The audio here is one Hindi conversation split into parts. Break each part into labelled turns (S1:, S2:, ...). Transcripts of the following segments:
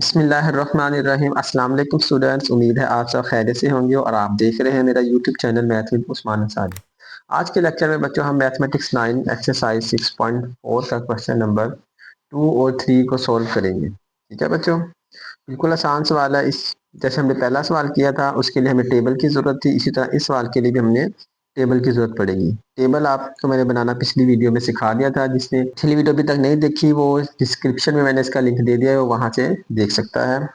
S1: बिस्मिल्लाहिर्रहमानिर्रहीम। अस्सलाम वालेकुम स्टूडेंट्स, उम्मीद है आप सब खैरियत से होंगे और आप देख रहे हैं मेरा YouTube channel math with Usman Ansari. आज के लेक्चर में बच्चों हम मैथमेटिक्स 9 एक्सरसाइज 6.4 का क्वेश्चन नंबर 2 और 3 को सॉल्व करेंगे। ठीक है बच्चों, बिल्कुल आसान सवाल है। इस जैसे हमने पहला सवाल किया था उसके लिए हमें टेबल की ज़रूरत थी, इसी तरह इस सवाल के लिए भी हमने टेबल की ज़रूरत पड़ेगी। टेबल आपको मैंने बनाना पिछली वीडियो में सिखा दिया था, जिसने पिछली वीडियो अभी तक नहीं देखी वो डिस्क्रिप्शन में मैंने इसका लिंक दे दिया है, वो वहाँ से देख सकता है।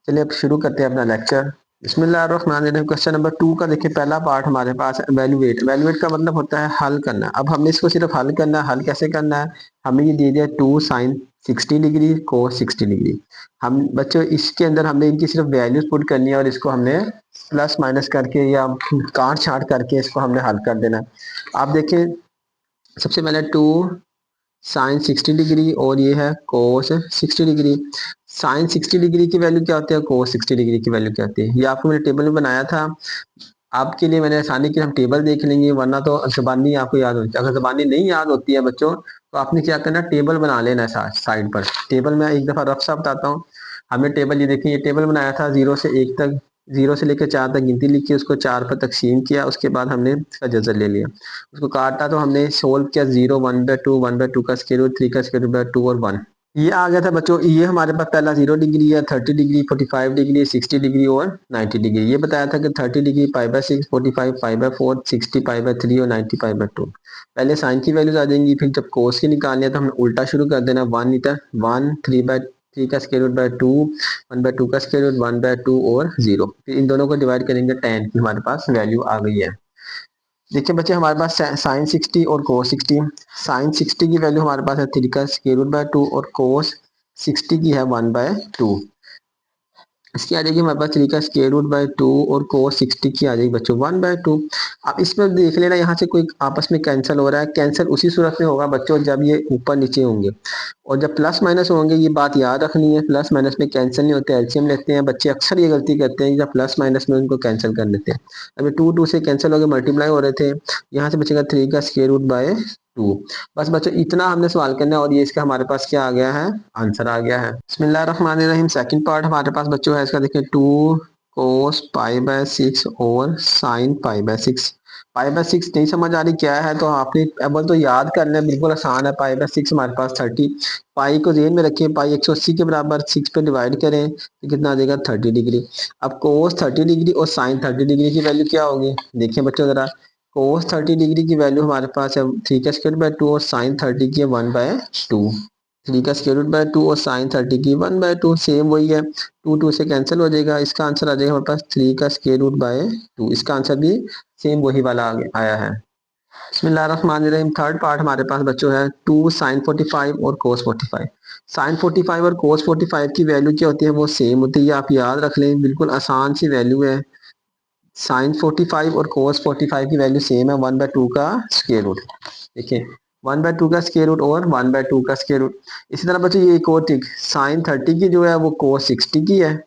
S1: चलिए अब शुरू करते हैं अपना लेक्चर। बिस्मिल्लाहिर्रहमानिर्रहीम। क्वेश्चन नंबर 2 का देखिए, पहला पार्ट हमारे पास है वैल्यूएट। वैल्यूएट का मतलब होता है हल करना। अब हमने इसको सिर्फ हल करना है। हल कैसे करना है, हमें ये दे दिया 2 साइन 60 डिग्री कोस 60 डिग्री। हम बच्चों इसके अंदर हमने इनकी सिर्फ वैल्यूज पुट करनी है और इसको हमने प्लस माइनस करके या काट छाट करके इसको हमने हल कर देना है। आप देखिए सबसे पहले 2 साइन 60 डिग्री और ये है कोस 60 डिग्री। साइन 60 डिग्री की वैल्यू क्या होती है, कोस 60 डिग्री की वैल्यू क्या होती है, ये आपको मैंने टेबल में बनाया था। आपके लिए मैंने आसानी के हम टेबल देख लेंगे, वरना तो जबानी आपको याद होती है। अगर जबानी नहीं याद होती है बच्चों तो आपने क्या करना, टेबल बना लेना है साइड पर। टेबल में एक दफ़ा रफ सा बताता हूँ। हमने टेबल ये देखिए, ये टेबल बनाया था 0 से 1 तक, 0 से लेकर 4 तक गिनती लिखी, उसको 4 पर तकसीम किया, उसके बाद हमने इसका जजर ले लिया, उसको काटा तो हमने सोल्व किया। 0 1/2 1/2 का स्क्वायर रूट, 3 का स्क्वायर रूट बाय 2 और 1 ये आ गया था बच्चों। ये हमारे पास पहला 0 डिग्री है, 30 डिग्री, 45 डिग्री, 60 डिग्री और 90 डिग्री। ये बताया था कि 30 डिग्री π/6, 45 π/4, 60 π/3 और 90 π/2। पहले साइन की वैल्यूज आ जाएंगी, फिर जब कोस की निकालनी है तो हमें उल्टा शुरू कर देना। 1 मीटर 1, 3/3 का स्क्वायर रूट बाय 2, 1/2 का स्क्वायर रूट, 1/2 और 0। फिर इन दोनों को डिवाइड करेंगे 10 की, हमारे पास वैल्यू आ गई है। देखिए बच्चे हमारे पास साइन 60 और कोस 60। साइन 60 की वैल्यू हमारे पास है 3 का स्क्वायर रूट बाय 2 और कोस 60 की है 1/2। इसकी आ जाएगी हमारे पास 3 का स्क्वायर रूट बाय 2 और कोस 60 की आ जाएगी बच्चों 1/2। अब इसमें देख लेना, यहाँ से कोई आपस में कैंसिल हो रहा है। कैंसिल उसी सूरत में होगा बच्चों जब ये ऊपर नीचे होंगे, और जब प्लस माइनस होंगे। ये बात याद रखनी है, प्लस माइनस में कैंसिल नहीं होते, एलसीएम लेते हैं। बच्चे अक्सर ये गलती करते हैं, जब प्लस माइनस में उनको कैंसिल कर लेते हैं। अभी 2 से कैंसिल हो गए, मल्टीप्लाई हो रहे थे, यहाँ से बचेगा 3 का स्क्वायर रूट बाय 2। बस बच्चों इतना हमने सवाल करना है और ये इसका हमारे पास क्या आ गया है, आंसर आ गया है। बिस्मिल्लाहिर्रहमानिर्रहीम। सेकंड पार्ट हमारे पास बच्चों है, इसका देखिए 2 कोस π/6 और साइन π/6। π/6 नहीं समझ आ रही क्या है तो आपने अब तो याद कर लें, बिल्कुल आसान है। π/6 हमारे पास 30। पाई को जेन में रखें, पाई 180 के बराबर 6 पे डिवाइड करें तो कितना आ जाएगा, 30 डिग्री। अब कोस 30 डिग्री और साइन 30 डिग्री की वैल्यू क्या होगी, देखिए बच्चों जरा। कोस 30 डिग्री की वैल्यू हमारे पास है 3 का स्क्वायर बाय 2 और साइन 30 की है 1/2। 3 का स्क्वायर रूट बाय 2 और साइन 30 की 1/2, सेम वही है। 2 से कैंसिल हो जाएगा, इसका आंसर आ जाएगा हमारे पास 3 का स्क्वायर रूट बाय 2। इसका आंसर भी सेम वही वाला आया है। बिस्मिल्लाहिर्रहमानिर्रहीम। थर्ड पार्ट हमारे पास बच्चों है 2 साइन 45 और कोस 45। साइन 45 और कोस 45 की वैल्यू क्या होती है, वो सेम होती है, आप याद रख लें, बिल्कुल आसान सी वैल्यू है। साइन 45 और कोस 45 की वैल्यू सेम है, 1/2 का स्क्वायर रूट। देखिए 1/2 का स्क्वायर रूट और 1/2 का स्क्वायर रूट। इसी तरह बच्चों ये एक और ट्रिक, साइन 30 की जो है वो कोस 60 की है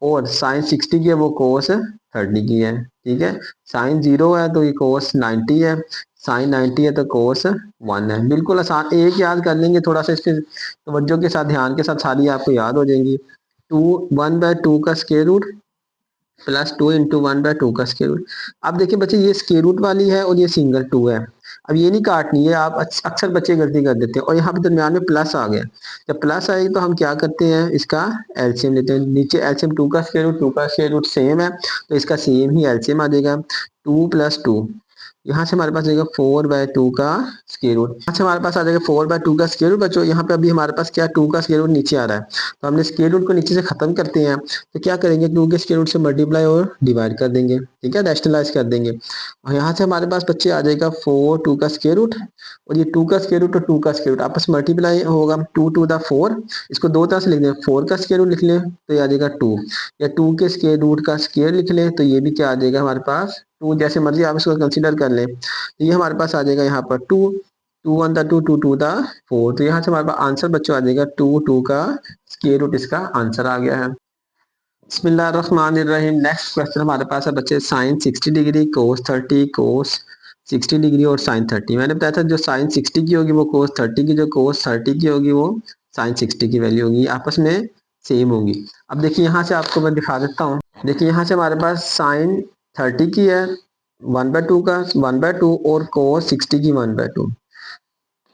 S1: और साइन 60 की है वो कोस 30 की है। ठीक है, साइन 0 है तो ये कोस 90 है, साइन 90 है तो कोस 1 है। बिल्कुल आसान, एक याद कर लेंगे, थोड़ा सा इस पर तवज्जो के साथ ध्यान के साथ सारी आपको याद हो जाएंगी। 1/2 का स्क्वायर रूट प्लस 2 इंटू 1/2 का स्क्वायर रूट। अब देखिए बच्चे ये स्क्वायर रूट वाली है और ये सिंगल 2 है। अब ये नहीं काटनी है, आप अक्सर बच्चे गलती कर देते हैं, और यहाँ पे दरमियान में प्लस आ गया। जब प्लस आएगी तो हम क्या करते हैं, इसका एलसीएम लेते हैं। नीचे एलसीएम 2 का स्क्वायर रूट, 2 का स्क्वायर रूट सेम है तो इसका सेम ही एलसीएम आ जाएगा। 2 + 2, यहाँ से हमारे पास आएगा 4/2 का स्क्वायर रूट। यहाँ से हमारे पास आ जाएगा 4/2 का स्क्वायर रूट। बच्चों यहाँ पे अभी हमारे पास क्या, 2 का स्क्वायर रूट नीचे आ रहा है, तो हमने स्क्वायर रूट को नीचे से खत्म करते हैं। तो क्या करेंगे, 2 के स्क्वायर रूट से मल्टीप्लाई और डिवाइड कर देंगे। ठीक है, रैशनलाइज कर देंगे, और यहाँ से हमारे पास बच्चे आ जाएगा 4 2 का स्क्वायर रूट, और ये 2 का स्क्वायर रूट और 2 का स्क्वायर रूट आपस में मल्टीप्लाई होगा। 2 2 द 4, इसको दो तरह से लिख दें, 4 का स्क्वायर रूट लिख लें तो ये आ जाएगा 2, या 2 के स्क्वायर रूट का स्क्वायर लिख लें तो ये भी क्या आ जाएगा हमारे पास 2। जैसे मर्जी आप इसको कंसीडर कर लें, तो ये हमारे पास आ जाएगा यहाँ पर 2, 2 1 द 2, 2 2 द 4। तो यहाँ से हमारे पास आंसर बच्चों आ जाएगा 2 2 का स्क्वायर रूट, इसका आंसर आ गया है। बिस्मिल्लाहिर्रहमानिर्रहीम। नेक्स्ट क्वेश्चन हमारे पास है बच्चे, साइन 60 डिग्री कोस 30, कोस 60 डिग्री और साइन 30। मैंने बताया था जो साइन 60 की होगी वो कोस 30 की, जो कोस 30 की होगी वो साइन 60 की वैल्यू होगी। आपस में सेम होंगी। अब देखिए यहाँ से आपको मैं दिखा देता हूँ। देखिए यहाँ से हमारे पास साइन 30 की है 1/2 का 1/2 और कोस 60 की 1/2।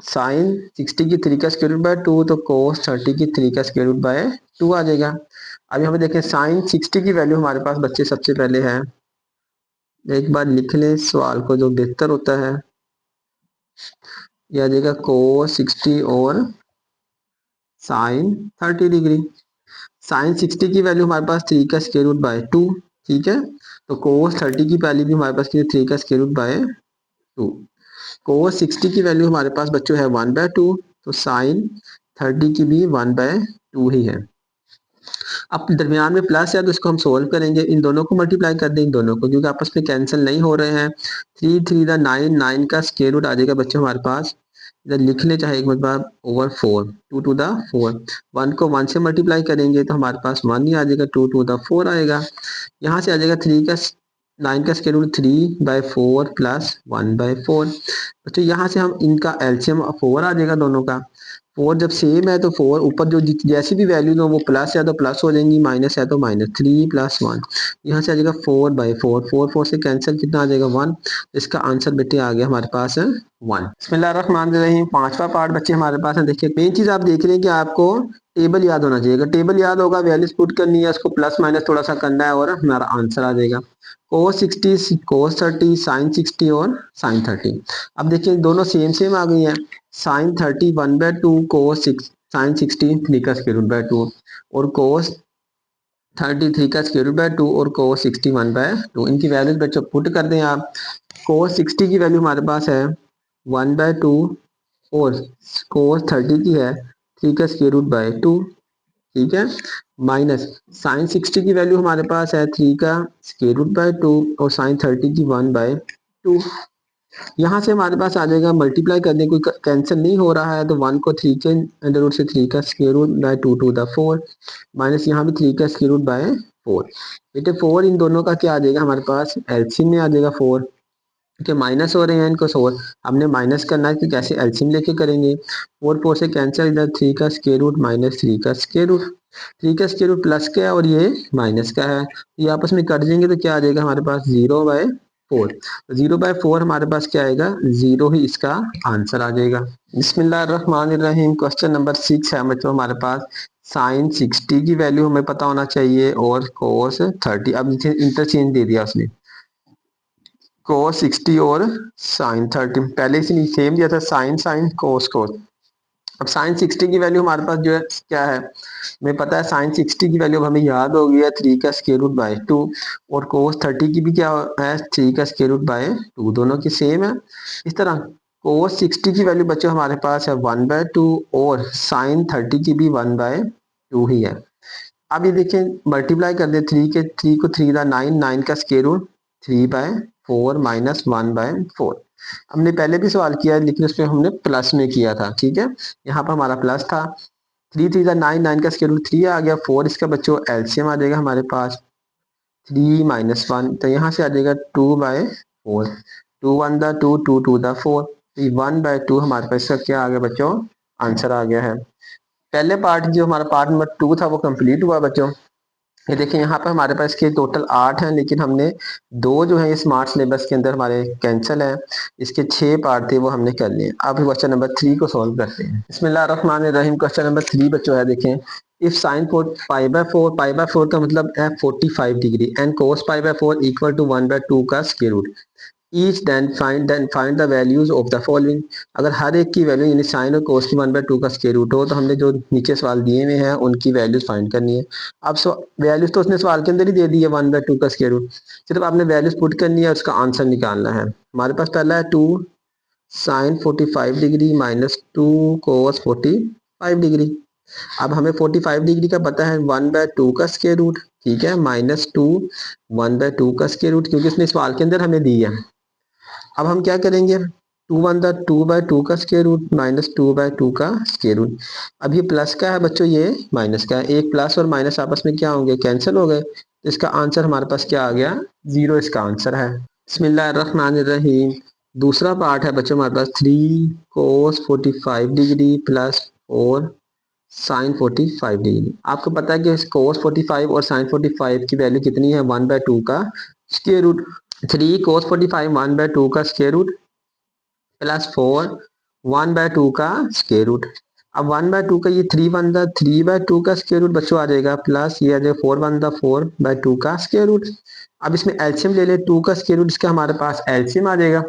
S1: साइन 60 की 3 का स्क्वायर रूट बाय 2 तो कोस 30 की 3 का स्क्वायर रूट बाय 2 आ जाएगा। अभी हमें देखें साइन 60 की वैल्यू हमारे पास बच्चे सबसे पहले है, एक बार लिख लें सवाल को जो बेहतर होता है। यह आ जाएगा कोस 60 और साइन 30 डिग्री। साइन 60 की वैल्यू हमारे पास 3 का स्क्वायर रूट बाय 2, ठीक है। तो कोस 30 की वैल्यू भी हमारे पास 3 का स्क्वायर रूट बाय 2। कोस 60 की वैल्यू हमारे पास बच्चों है 1/2, तो साइन 30 की भी 1/2 ही है। अब दरमियान में प्लस है तो इसको हम सोल्व करेंगे, इन दोनों को मल्टीप्लाई कर दें, इन दोनों को, क्योंकि आपस में कैंसिल नहीं हो रहे हैं। 3 3 दा 9, 9 का स्क्वायर रूट आ जाएगा बच्चों हमारे पास, इधर लिख ले चाहे एक मतलब ओवर 4, 2 टू द 4। 1 को 1 से मल्टीप्लाई करेंगे तो हमारे पास 1 ही आ जाएगा, 2 टू द 4 आएगा। यहाँ से आ जाएगा 3 का 9 का स्क्वायर रूट 3/4 प्लस 1/4। बच्चों यहाँ से हम इनका एलसीएम 4 आ जाएगा दोनों का। 4 जब सेम है तो 4 ऊपर जो जैसी भी वैल्यू हो वो प्लस है तो प्लस हो जाएंगी, माइनस है तो माइनस। 3 + 1 यहाँ से आ जाएगा 4/4, 4 4 से कैंसिल कितना आ जाएगा 1। इसका आंसर बेटे आ गया हमारे पास है 1। बिस्मिल्लाहिर्रहमानिर्रहीम। पांचवा पार्ट बच्चे हमारे पास है। देखिए मेन चीज आप देख रहे हैं कि आपको टेबल याद होना चाहिए। अगर टेबल याद होगा वैल्यूज पुट करनी है, उसको प्लस माइनस थोड़ा सा करना है और हमारा आंसर आ जाएगा। कोस 60 कोस 30 साइन 60 और साइन 30। अब देखिए दोनों सेम सेम आ गई हैं। साइन 30 1/2 कोस साइन 60 3 का स्क्वायर रूट बाय 2 और कोस 30 3 का स्क्वायर रूट बाय 2 और कोस 60 1/2। इनकी वैल्यूज बच्चों पुट कर दें आप। कोस 60 की वैल्यू हमारे पास है 1/2 और कोस 30 की है 3 का स्क्वायर रूट बाय 2, ठीक है। माइनस साइन 60 की वैल्यू हमारे पास है 3 का स्क्वायर रूट बाय 2 और साइन 30 की 1/2। यहाँ से हमारे पास आ जाएगा मल्टीप्लाई करने, कोई कैंसिल नहीं हो रहा है तो 1 को 3 के अंडर रूट से 3 का square root by 2 to the 4 minus यहाँ भी 3 का स्क्वायर रूट बाय 4। बेटे 4 इन दोनों का क्या आ जाएगा हमारे पास एलसीएम में आ जाएगा 4, क्योंकि माइनस हो रहे हैं इनको 4 हमने माइनस करना है कि कैसे एलसीएम लेके करेंगे। 4 4 से कैंसिल, इधर 3 का स्क्वायर रूट माइनस 3 का स्क्वायर रूट। 3 का स्क्वायर रूट प्लस का है और ये माइनस का है, ये आपस में कट जाएंगे तो क्या आ जाएगा हमारे पास 0/4। 0/4 हमारे पास क्या आएगा 0 ही इसका आंसर आ जाएगा। बिस्मिल्लाहिर्रहमानिर्रहीम। क्वेश्चन नंबर 6 है बच्चों हमारे पास। साइन 60 की वैल्यू हमें पता होना चाहिए और कोस 30। अब इंटरचेंज दे दिया उसने, कोस 60 और साइन 30 पहले से सेम दिया था, साइन साइन कोस कोस। अब साइन 60 की वैल्यू हमारे पास जो है क्या है हमें पता है। साइन 60 की वैल्यू हमें याद हो गई है 3 का स्क्वायर रूट बाय 2 और कोस 30 की भी क्या है 3 का स्क्वायर रूट बाय 2, दोनों की सेम है। इस तरह कोस 60 की वैल्यू बच्चों हमारे पास है 1/2 और साइन 30 की भी 1/2 ही है। अब ये देखिए मल्टीप्लाई कर दे 3 को 3 दा 9, 9 का स्क्वायर रूट 3/4 माइनस 1/4। हमने पहले भी सवाल किया है लेकिन उसमें हमने प्लस में किया था, ठीक है। यहाँ पर हमारा प्लस था। 3 3 दा 9, 9 का स्क्वायर रूट 3 आ गया। 4 इसका बच्चों एलसीएम आ जाएगा हमारे पास 3 माइनस 1, तो यहाँ से आ जाएगा 2/4। 2 1 दा 2, 2 2 दा 4, 1/2 हमारे पास इसका क्या आ गया बच्चों आंसर आ गया है। पहले पार्ट जो हमारा पार्ट नंबर 2 था वो कंप्लीट हुआ बच्चों। ये देखिए यहाँ पर हमारे पास के टोटल 8 हैं लेकिन हमने 2 जो है स्मार्ट सिलेबस के अंदर हमारे कैंसिल है। इसके 6 पार्ट थे वो हमने कर लिए। अब क्वेश्चन नंबर 3 को सॉल्व करते हैं। बिस्मिल्लाहिर्रहमानिर्रहीम। क्वेश्चन नंबर 3 बच्चों है देखें। इफ साइन पाई बाय 4 का मतलब है 45 degree and cos pi by 4 equal to 1/2 का square root each then find the values of the following. अगर हर एक की वैल्यू यानी साइन और कोस की 1/2 का स्क्वायर रूट हो तो हमने जो नीचे सवाल दिए हुए हैं उनकी वैल्यूज फाइंड करनी है। अब वैल्यूज तो उसने सवाल के अंदर ही दे दी है 1/2 का स्क्वायर रूट, सिर्फ आपने वैल्यूज पुट करनी है उसका आंसर निकालना है। हमारे पास पहला है 2 साइन 45 डिग्री माइनस 2 कोस 45 डिग्री। अब हमें 45 डिग्री का पता है 1/2 का स्क्वायर रूट, ठीक है, माइनस 2 1/2 का स्क्वायर रूट, क्योंकि उसने सवाल के अंदर हमें दी है। अब हम क्या करेंगे 2 1 दा 2/2 का स्क्वायर रूट माइनस 2/2 का स्क्वायर रूट। अब ये प्लस का है बच्चों, ये माइनस का है। एक प्लस और माइनस आपस में क्या होंगे कैंसिल हो गए, तो इसका आंसर हमारे पास क्या आ गया 0 इसका आंसर है। बिस्मिल्लाहिर्रहमानिर्रहीम। दूसरा पार्ट है बच्चों हमारे पास 3 कोस 45 डिग्री प्लस 4 साइन 45 डिग्री। आपको पता है कि कोस 45 और साइन 45 की वैल्यू कितनी है, 1/2 का स्क्वायर रूट। 3 कोस 45 1/2 का स्क्वायर रूट प्लस 4 1/2 का स्क्वायर रूट। अब 1/2 का ये 3/2 का स्क्वायर रूट बच्चों आ जाएगा, प्लस ये आ जाएगा 4/2 का स्क्वायर रूट। अब इसमें एलसीएम ले ले, 2 का स्क्वायर रूट, इसका हमारे पास एलसीएम आ जाएगा,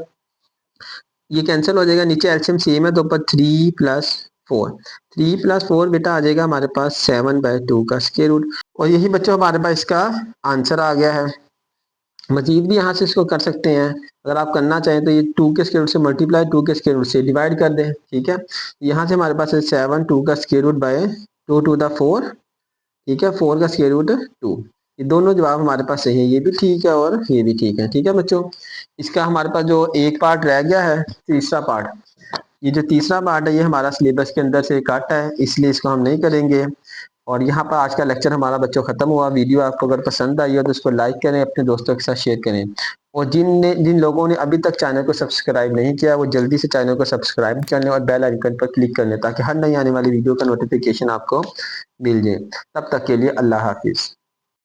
S1: ये कैंसिल हो जाएगा, नीचे एलसीएम सेम है तो ऊपर 3+4, 3+4 बेटा आ जाएगा हमारे पास 7/2 का स्क्वायर रूट। और यही बच्चों हमारे पास इसका आंसर आ गया है। मजीद भी यहाँ से इसको कर सकते हैं, अगर आप करना चाहें तो ये 2 के स्क्वायर रूट से मल्टीप्लाई, 2 के स्क्वायर रूट से डिवाइड कर दें, ठीक है। यहाँ से हमारे पास है 7 2 का square root by 2 to the 4, ठीक है, 4 का स्क्वायर रूट 2। ये दोनों जवाब हमारे पास सही है, ये भी ठीक है और ये भी ठीक है, ठीक है बच्चों। इसका हमारे पास जो एक पार्ट रह गया है, तीसरा पार्ट, ये जो तीसरा पार्ट है ये हमारा सिलेबस के अंदर से कट है, इसलिए इसको हम नहीं करेंगे। और यहाँ पर आज का लेक्चर हमारा बच्चों खत्म हुआ। वीडियो आपको अगर पसंद आई हो तो उसको लाइक करें, अपने दोस्तों के साथ शेयर करें। और जिन लोगों ने अभी तक चैनल को सब्सक्राइब नहीं किया वो जल्दी से चैनल को सब्सक्राइब कर लें और बेल आइकन पर क्लिक कर लें ताकि हर नई आने वाली वीडियो का नोटिफिकेशन आपको मिल जाए। तब तक के लिए अल्लाह हाफिज़।